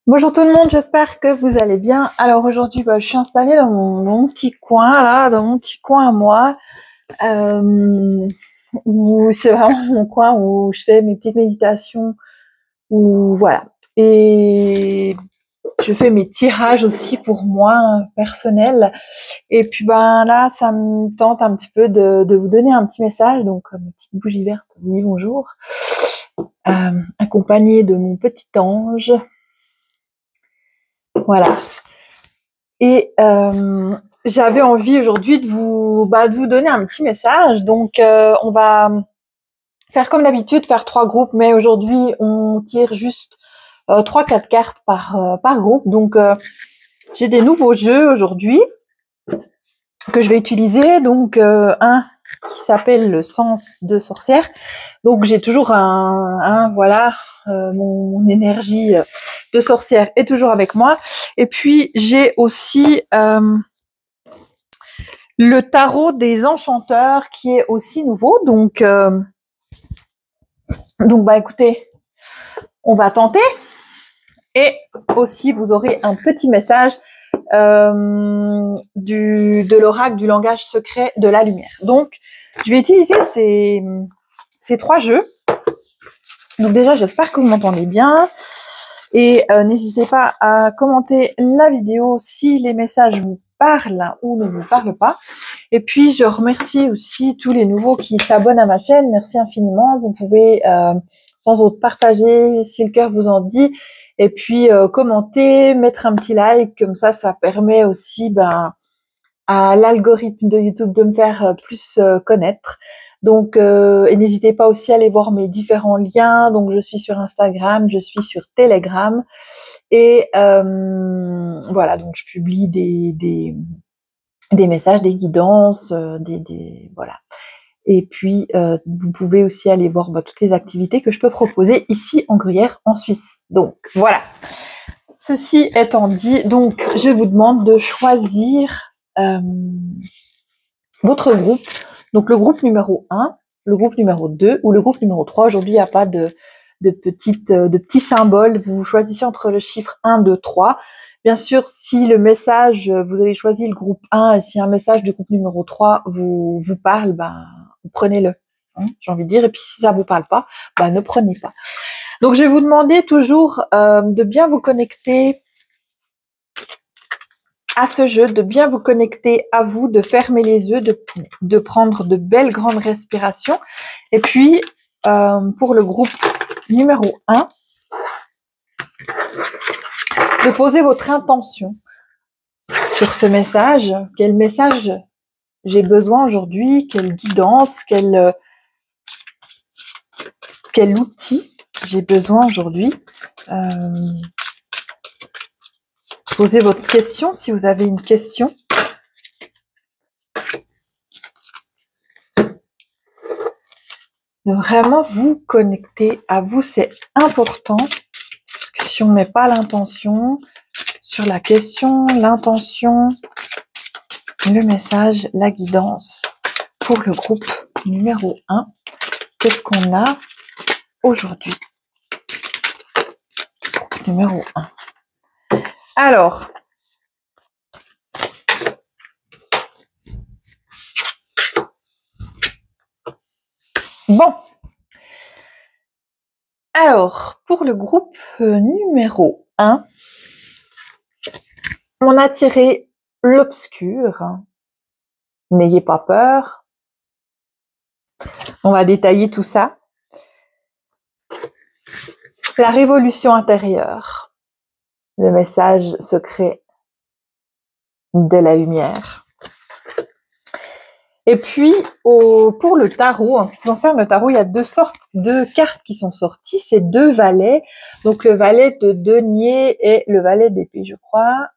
Bonjour tout le monde, j'espère que vous allez bien. Alors aujourd'hui, je suis installée dans mon petit coin, là, dans mon petit coin à moi, où c'est vraiment mon coin où je fais mes petites méditations, où voilà. Et je fais mes tirages aussi pour moi, personnels. Et puis là, ça me tente un petit peu de vous donner un petit message, donc une petite bougie verte, oui bonjour, accompagnée de mon petit ange. Voilà. Et j'avais envie aujourd'hui de vous donner un petit message. Donc, on va faire comme d'habitude, faire 3 groupes, mais aujourd'hui, on tire juste 3-4 cartes par groupe. Donc, j'ai des nouveaux jeux aujourd'hui que je vais utiliser. Donc, un qui s'appelle le sens de sorcière. Donc, j'ai toujours mon énergie de sorcière est toujours avec moi. Et puis, j'ai aussi le tarot des enchanteurs qui est aussi nouveau. Donc écoutez, on va tenter. Et aussi, vous aurez un petit message de l'oracle du langage secret de la lumière. Donc, je vais utiliser ces 3 jeux. Donc déjà, j'espère que vous m'entendez bien. Et n'hésitez pas à commenter la vidéo si les messages vous parlent ou ne vous parlent pas. Et puis, je remercie aussi tous les nouveaux qui s'abonnent à ma chaîne. Merci infiniment. Vous pouvez sans autre partager si le cœur vous en dit. Et puis, commenter, mettre un petit like. Comme ça permet aussi à l'algorithme de YouTube de me faire plus connaître. Donc, et n'hésitez pas aussi à aller voir mes différents liens. Donc, je suis sur Instagram, je suis sur Telegram. Et voilà, donc je publie des messages, des guidances, voilà. Et puis, vous pouvez aussi aller voir toutes les activités que je peux proposer ici en Gruyère, en Suisse. Donc, voilà. Ceci étant dit, donc, je vous demande de choisir votre groupe. Donc, le groupe numéro 1, le groupe numéro 2 ou le groupe numéro 3. Aujourd'hui, il n'y a pas de petits symboles. Vous choisissez entre le chiffre 1, 2, 3. Bien sûr, si le message, vous avez choisi le groupe 1 et si un message du groupe numéro 3 vous parle, prenez-le, hein, j'ai envie de dire. Et puis, si ça vous parle pas, ne prenez pas. Donc, je vais vous demander toujours de bien vous connecter à ce jeu, de bien vous connecter à vous, de fermer les yeux, de prendre de belles grandes respirations. Et puis, pour le groupe numéro 1, de poser votre intention sur ce message. Quel message j'ai besoin aujourd'hui? Quelle guidance? Quel outil j'ai besoin aujourd'hui? Posez votre question si vous avez une question. De vraiment vous connecter à vous, c'est important. Parce que si on ne met pas l'intention sur la question, l'intention, le message, la guidance pour le groupe numéro 1, qu'est-ce qu'on a aujourd'hui? Groupe numéro 1. Alors, bon. Alors, pour le groupe numéro 1, on a tiré l'obscur. N'ayez pas peur. On va détailler tout ça. La révolution intérieure. Le message secret de la lumière. Et puis, pour le tarot, en ce qui concerne le tarot, il y a deux cartes qui sont sorties. C'est 2 valets. Donc, le valet de denier et le valet d'épée, je crois.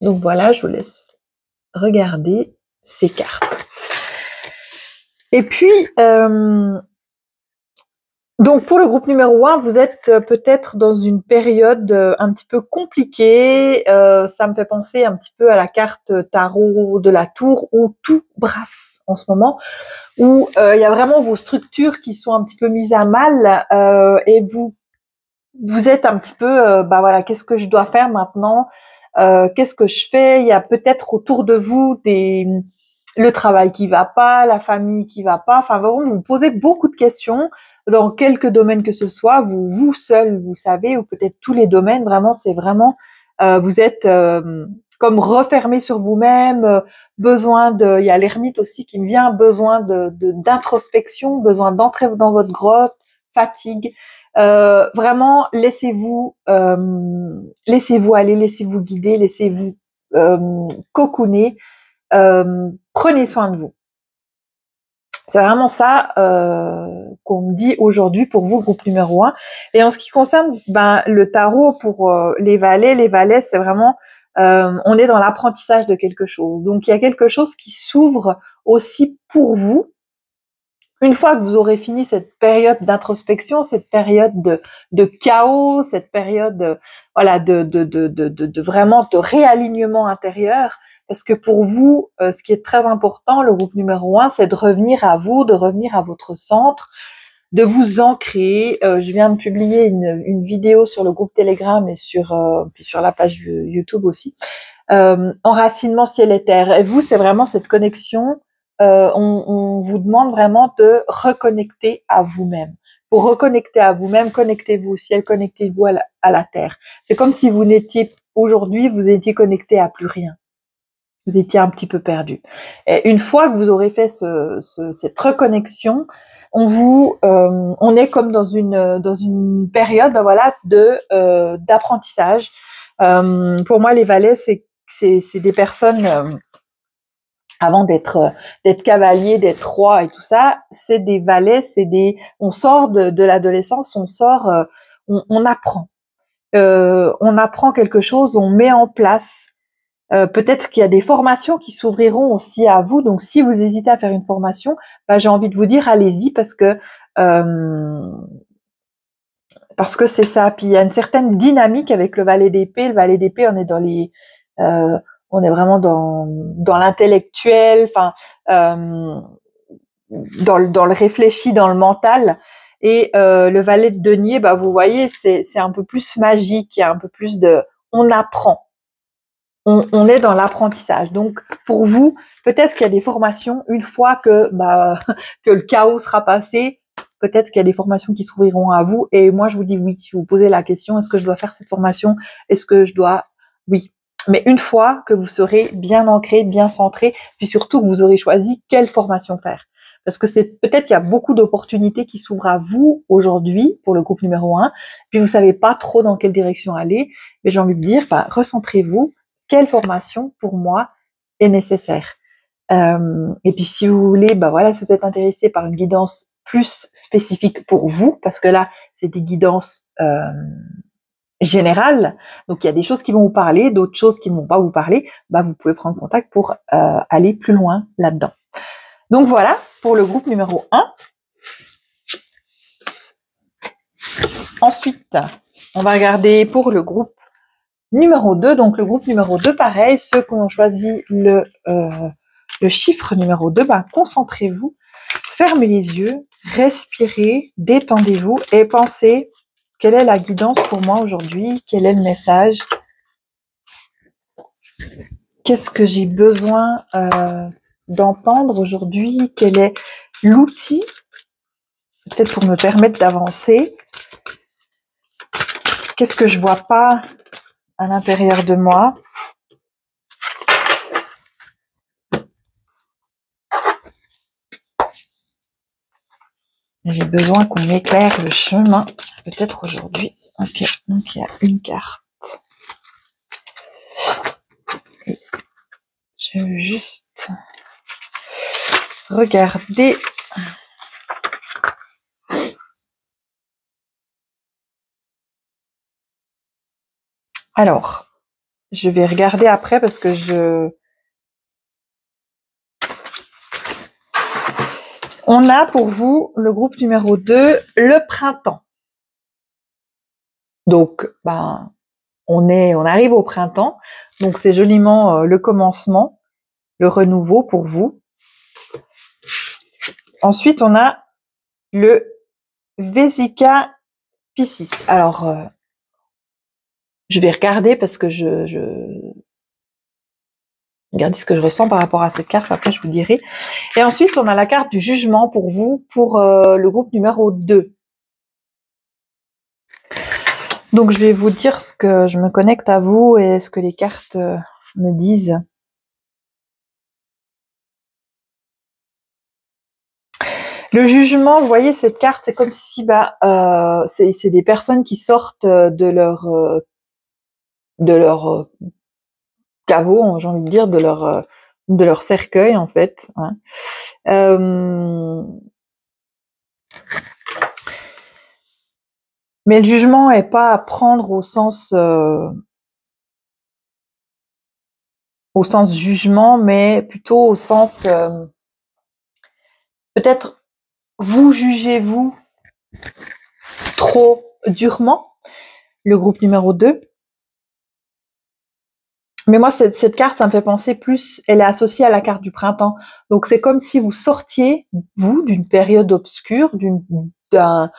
Donc, voilà, je vous laisse regarder ces cartes. Et puis, donc pour le groupe numéro 1, vous êtes peut-être dans une période un petit peu compliquée. Ça me fait penser un petit peu à la carte tarot de la tour où tout brasse en ce moment, où il y a vraiment vos structures qui sont un petit peu mises à mal et vous vous êtes un petit peu, bah voilà, qu'est-ce que je dois faire maintenant? Qu'est-ce que je fais? Il y a peut-être autour de vous le travail qui va pas, la famille qui va pas. Enfin, vraiment, vous posez beaucoup de questions dans quelques domaines que ce soit. Vous seul, vous savez, ou peut-être tous les domaines. Vraiment, c'est vraiment, vous êtes comme refermé sur vous-même. Besoin de, il y a l'ermite aussi qui me vient. Besoin d'introspection, besoin d'entrer dans votre grotte, fatigue. Vraiment, laissez-vous aller, laissez-vous guider, laissez-vous cocooner. Prenez soin de vous. C'est vraiment ça qu'on me dit aujourd'hui pour vous, groupe numéro 1. Et en ce qui concerne le tarot pour les valets, c'est vraiment, on est dans l'apprentissage de quelque chose. Donc, il y a quelque chose qui s'ouvre aussi pour vous. Une fois que vous aurez fini cette période d'introspection, cette période de chaos, cette période voilà de vraiment de réalignement intérieur, parce que pour vous, ce qui est très important, le groupe numéro 1, c'est de revenir à vous, de revenir à votre centre, de vous ancrer. Je viens de publier une vidéo sur le groupe Telegram et puis sur la page YouTube aussi. Enracinement ciel et terre. Et vous, c'est vraiment cette connexion. On vous demande vraiment de reconnecter à vous-même. Pour reconnecter à vous-même, connectez-vous au ciel, connectez-vous à la terre. C'est comme si vous n'étiez aujourd'hui, vous étiez connecté à plus rien. Vous étiez un petit peu perdu. Et une fois que vous aurez fait cette reconnexion, on est comme dans une période, voilà, d'apprentissage. Pour moi, les valets, c'est des personnes avant d'être cavalier, d'être roi et tout ça, c'est des valets, on sort de l'adolescence, on apprend. On apprend quelque chose, on met en place. Peut-être qu'il y a des formations qui s'ouvriront aussi à vous. Donc, si vous hésitez à faire une formation, j'ai envie de vous dire, allez-y parce que c'est ça. Puis il y a une certaine dynamique avec le valet d'épée. Le valet d'épée, on est vraiment dans l'intellectuel, enfin dans le réfléchi, dans le mental. Et le valet de denier, vous voyez, c'est un peu plus magique, il y a un peu plus on apprend. On est dans l'apprentissage. Donc pour vous, peut-être qu'il y a des formations une fois que que le chaos sera passé. Peut-être qu'il y a des formations qui s'ouvriront à vous. Et moi, je vous dis oui. Si vous posez la question, est-ce que je dois faire cette formation? Est-ce que je dois? Oui. Mais une fois que vous serez bien ancré, bien centré, puis surtout que vous aurez choisi quelle formation faire. Parce que peut-être qu'il y a beaucoup d'opportunités qui s'ouvrent à vous aujourd'hui pour le groupe numéro 1. Puis vous savez pas trop dans quelle direction aller. Mais j'ai envie de dire, recentrez-vous. Quelle formation pour moi est nécessaire? Et puis si vous voulez, voilà, si vous êtes intéressé par une guidance plus spécifique pour vous, parce que là, c'est des guidances générales, donc il y a des choses qui vont vous parler, d'autres choses qui ne vont pas vous parler, vous pouvez prendre contact pour aller plus loin là-dedans. Donc voilà, pour le groupe numéro 1. Ensuite, on va regarder pour le groupe numéro 2. Donc le groupe numéro 2, pareil, ceux qui ont choisi le chiffre numéro 2, concentrez-vous, fermez les yeux, respirez, détendez-vous et pensez quelle est la guidance pour moi aujourd'hui, quel est le message, qu'est-ce que j'ai besoin d'entendre aujourd'hui, quel est l'outil, peut-être pour me permettre d'avancer, qu'est-ce que je vois pas à l'intérieur de moi. J'ai besoin qu'on m'éclaire le chemin, peut-être aujourd'hui. Ok, donc il y a une carte. Je veux juste regarder. Alors, je vais regarder après parce que on a pour vous, le groupe numéro 2, le printemps. Donc, on arrive au printemps. Donc, c'est joliment le commencement, le renouveau pour vous. Ensuite, on a le Vesica Piscis. Alors, je vais regarder parce que regardez ce que je ressens par rapport à cette carte, après je vous dirai. Et ensuite, on a la carte du jugement pour vous, pour le groupe numéro 2. Donc, je vais vous dire ce que je me connecte à vous et ce que les cartes me disent. Le jugement, vous voyez, cette carte, c'est comme si c'est des personnes qui sortent de leur caveau, j'ai envie de dire, de leur cercueil, en fait. Hein. Mais le jugement est pas à prendre au sens jugement, mais plutôt au sens peut-être vous jugez-vous trop durement, le groupe numéro 2. Mais moi, cette carte, ça me fait penser plus, elle est associée à la carte du printemps. Donc, c'est comme si vous sortiez, vous, d'une période obscure, d'un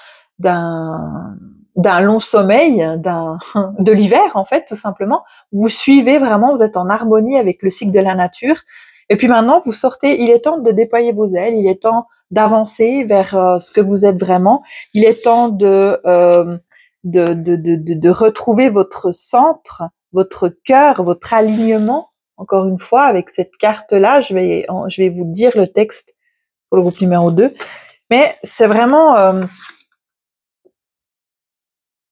long sommeil, de l'hiver, en fait, tout simplement. Vous suivez vraiment, vous êtes en harmonie avec le cycle de la nature. Et puis maintenant, vous sortez, il est temps de déployer vos ailes, il est temps d'avancer vers ce que vous êtes vraiment. Il est temps de retrouver votre centre, votre cœur, votre alignement. Encore une fois, avec cette carte-là, je vais vous dire le texte pour le groupe numéro 2. Mais c'est vraiment...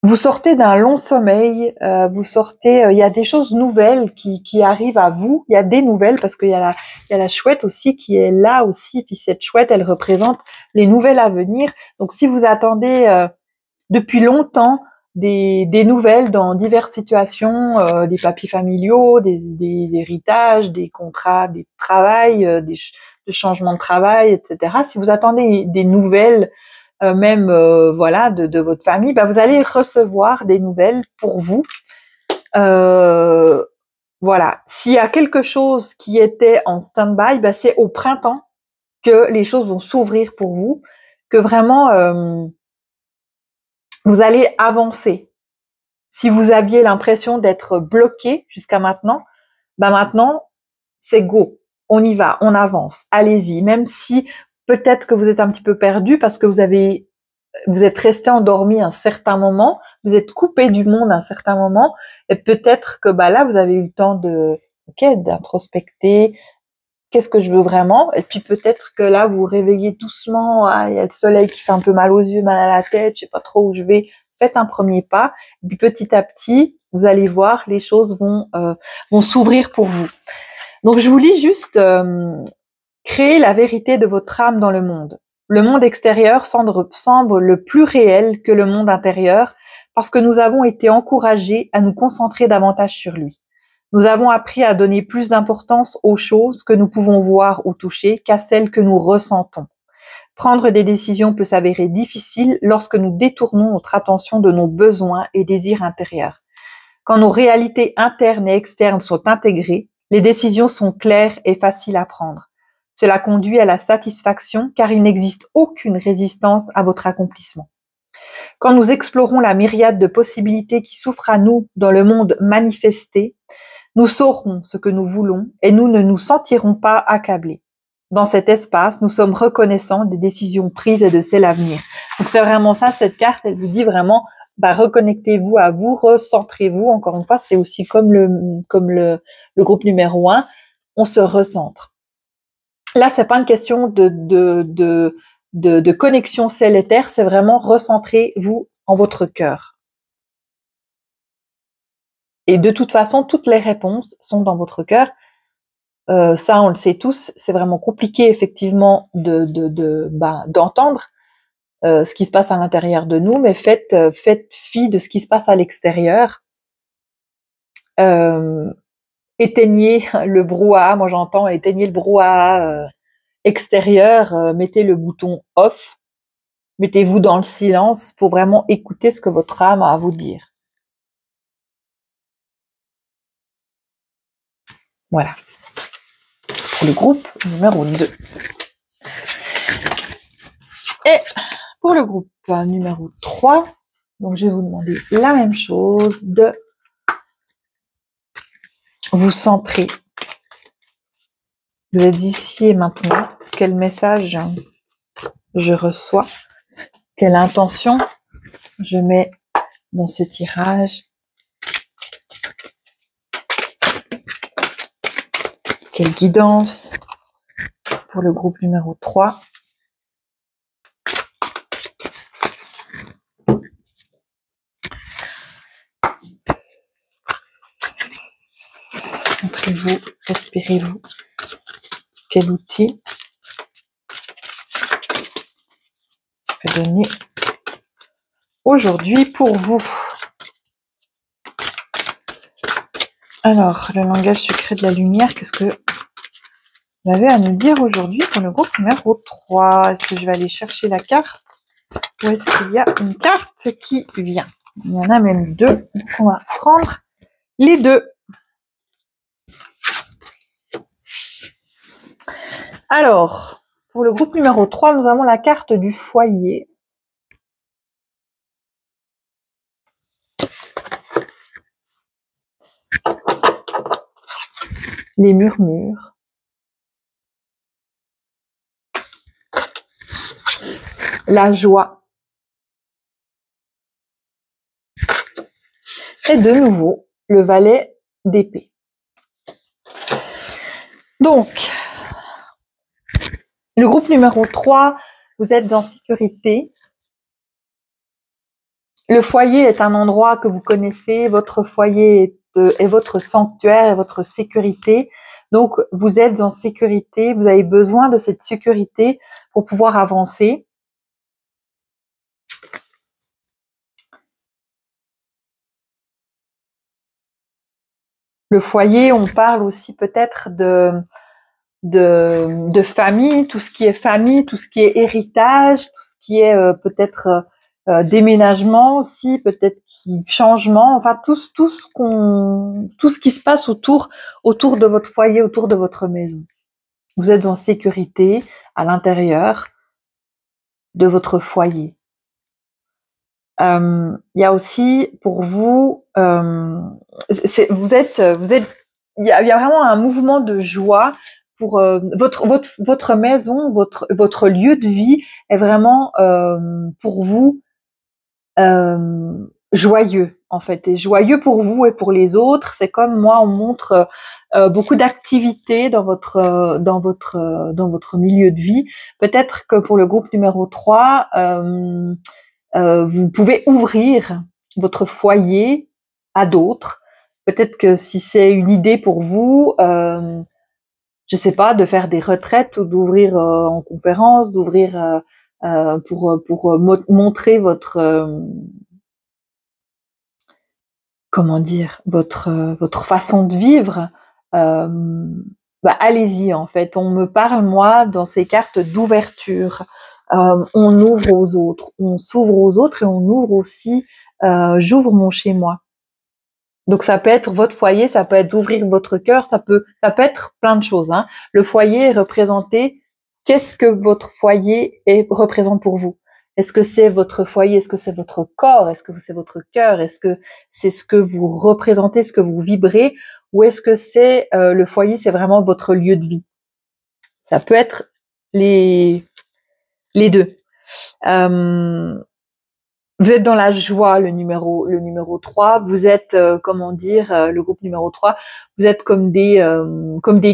vous sortez d'un long sommeil, vous sortez... il y a des choses nouvelles qui arrivent à vous. Il y a des nouvelles parce qu'il y a la chouette aussi qui est là aussi. Puis cette chouette, elle représente les nouvelles à venir. Donc si vous attendez depuis longtemps des nouvelles dans diverses situations, des papiers familiaux, des héritages, des contrats, des travails, de changements de travail, etc. Si vous attendez des nouvelles, même voilà, de votre famille, bah, vous allez recevoir des nouvelles pour vous. Voilà. S'il y a quelque chose qui était en stand-by, bah, c'est au printemps que les choses vont s'ouvrir pour vous, que vraiment vous allez avancer. Si vous aviez l'impression d'être bloqué jusqu'à maintenant, bah maintenant, c'est go. On y va, on avance. Allez-y. Même si peut-être que vous êtes un petit peu perdu parce que vous êtes resté endormi un certain moment, vous êtes coupé du monde un certain moment, et peut-être que là, vous avez eu le temps d'introspecter. Qu'est-ce que je veux vraiment? Et puis peut-être que là, vous vous réveillez doucement. Ah, il y a le soleil qui fait un peu mal aux yeux, mal à la tête. Je sais pas trop où je vais. Faites un premier pas. Et puis petit à petit, vous allez voir, les choses vont s'ouvrir pour vous. Donc je vous lis juste créer la vérité de votre âme dans le monde. Le monde extérieur semble le plus réel que le monde intérieur parce que nous avons été encouragés à nous concentrer davantage sur lui. Nous avons appris à donner plus d'importance aux choses que nous pouvons voir ou toucher qu'à celles que nous ressentons. Prendre des décisions peut s'avérer difficile lorsque nous détournons notre attention de nos besoins et désirs intérieurs. Quand nos réalités internes et externes sont intégrées, les décisions sont claires et faciles à prendre. Cela conduit à la satisfaction car il n'existe aucune résistance à votre accomplissement. Quand nous explorons la myriade de possibilités qui s'offrent à nous dans le monde manifesté, nous saurons ce que nous voulons et nous ne nous sentirons pas accablés. Dans cet espace, nous sommes reconnaissants des décisions prises et de celles à venir. Donc c'est vraiment ça, cette carte, elle vous dit vraiment, reconnectez-vous à vous, recentrez-vous. Encore une fois, c'est aussi comme le groupe numéro 1, on se recentre. Là, c'est pas une question de connexion ciel-terre, c'est vraiment recentrez-vous en votre cœur. Et de toute façon, toutes les réponses sont dans votre cœur. Ça, on le sait tous. C'est vraiment compliqué, effectivement, d'entendre ce qui se passe à l'intérieur de nous, mais faites fi de ce qui se passe à l'extérieur. Éteignez le brouhaha. Moi, j'entends éteignez le brouhaha extérieur. Mettez le bouton off. Mettez-vous dans le silence pour vraiment écouter ce que votre âme a à vous dire. Voilà. Pour le groupe numéro 2. Et pour le groupe numéro 3, Donc, je vais vous demander la même chose, de vous centrer. Vous êtes ici et maintenant. Quel message je reçois? Quelle intention je mets dans ce tirage? Quelle guidance pour le groupe numéro 3? Centrez-vous, respirez-vous. Quel outil je peux donner aujourd'hui pour vous? Alors, le langage secret de la lumière, qu'est-ce que vous avez à nous dire aujourd'hui pour le groupe numéro 3? Est-ce que je vais aller chercher la carte? Ou est-ce qu'il y a une carte qui vient? Il y en a même deux, donc on va prendre les deux. Alors, pour le groupe numéro 3, nous avons la carte du foyer. Les murmures. La joie. Et de nouveau, le valet d'épée. Donc, le groupe numéro 3, vous êtes en sécurité. Le foyer est un endroit que vous connaissez. Votre foyer est votre sanctuaire, est votre sécurité. Donc, vous êtes en sécurité. Vous avez besoin de cette sécurité pour pouvoir avancer. Le foyer, on parle aussi peut-être de famille, tout ce qui est famille, tout ce qui est héritage, tout ce qui est peut-être déménagement aussi, peut-être changement, enfin tout ce qui se passe autour de votre foyer, autour de votre maison. Vous êtes en sécurité à l'intérieur de votre foyer. Il y a aussi pour vous, il y a vraiment un mouvement de joie pour votre maison, votre lieu de vie est vraiment pour vous joyeux en fait, et joyeux pour vous et pour les autres. C'est comme moi, on montre beaucoup d'activités dans votre milieu de vie. Peut-être que pour le groupe numéro 3, vous pouvez ouvrir votre foyer à d'autres. Peut-être que si c'est une idée pour vous, je sais pas, de faire des retraites ou d'ouvrir en conférence, d'ouvrir pour montrer votre comment dire, votre façon de vivre. Allez-y en fait. On me parle moi dans ces cartes d'ouverture. On ouvre aux autres, on s'ouvre aux autres et on ouvre aussi. J'ouvre mon chez moi. Donc ça peut être votre foyer, ça peut être d'ouvrir votre cœur, ça peut être plein de choses. Hein. Le foyer est représenté. Qu'est-ce que votre foyer représente pour vous? Est-ce que c'est votre foyer? Est-ce que c'est votre corps? Est-ce que c'est votre cœur? Est-ce que c'est ce que vous représentez, ce que vous vibrez? Ou est-ce que c'est le foyer, c'est vraiment votre lieu de vie? Ça peut être les deux. Vous êtes dans la joie, le numéro 3. Vous êtes, le groupe numéro 3, vous êtes comme des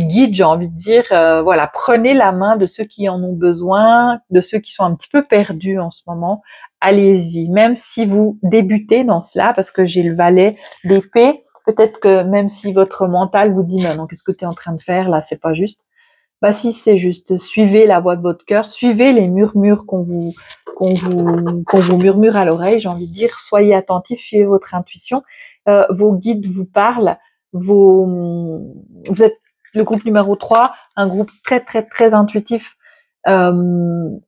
guides, j'ai envie de dire. Voilà, prenez la main de ceux qui en ont besoin, de ceux qui sont un petit peu perdus en ce moment. Allez-y, même si vous débutez dans cela, parce que j'ai le valet d'épée. Peut-être que même si votre mental vous dit non, qu'est-ce que tu es en train de faire là, c'est pas juste. Si c'est juste, suivez la voix de votre cœur, suivez les murmures qu'on vous murmure à l'oreille, j'ai envie de dire, soyez attentifs, suivez votre intuition, vos guides vous parlent, vous êtes le groupe numéro 3, un groupe très très très intuitif.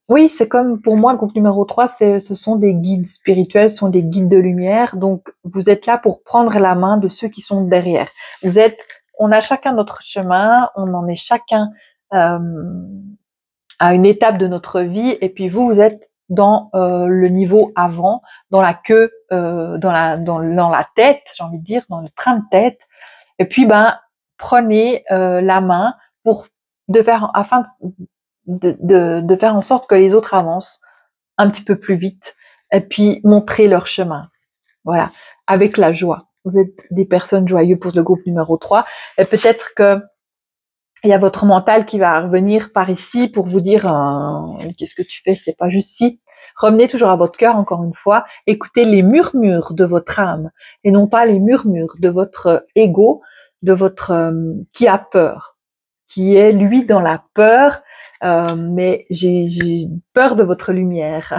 Oui, c'est comme pour moi le groupe numéro 3, ce sont des guides spirituels, ce sont des guides de lumière, donc vous êtes là pour prendre la main de ceux qui sont derrière. On a chacun notre chemin, on en est chacun à une étape de notre vie, et puis vous êtes dans le niveau avant, dans la queue, dans la tête, j'ai envie de dire, dans le train de tête. Et puis, prenez la main afin de faire en sorte que les autres avancent un petit peu plus vite et puis montrer leur chemin. Voilà, avec la joie. Vous êtes des personnes joyeuses pour le groupe numéro 3 et peut-être que il y a votre mental qui va revenir par ici pour vous dire qu'est-ce que tu fais, c'est pas juste si. Revenez toujours à votre cœur, encore une fois. Écoutez les murmures de votre âme et non pas les murmures de votre ego, de votre qui a peur, qui est lui dans la peur. Mais j'ai peur de votre lumière.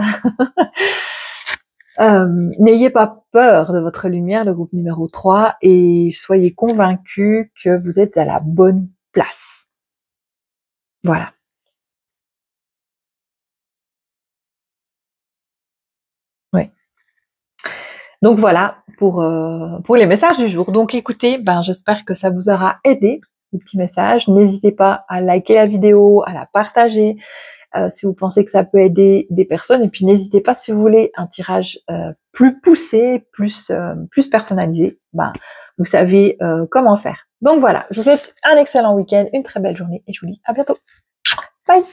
N'ayez pas peur de votre lumière, le groupe numéro 3, et soyez convaincus que vous êtes à la bonne place. Voilà. Oui. Donc voilà pour les messages du jour. Donc écoutez, j'espère que ça vous aura aidé, les petits messages. N'hésitez pas à liker la vidéo, à la partager si vous pensez que ça peut aider des personnes. Et puis n'hésitez pas si vous voulez un tirage plus poussé, plus personnalisé. Vous savez comment faire. Donc voilà, je vous souhaite un excellent week-end, une très belle journée et je vous dis à bientôt. Bye!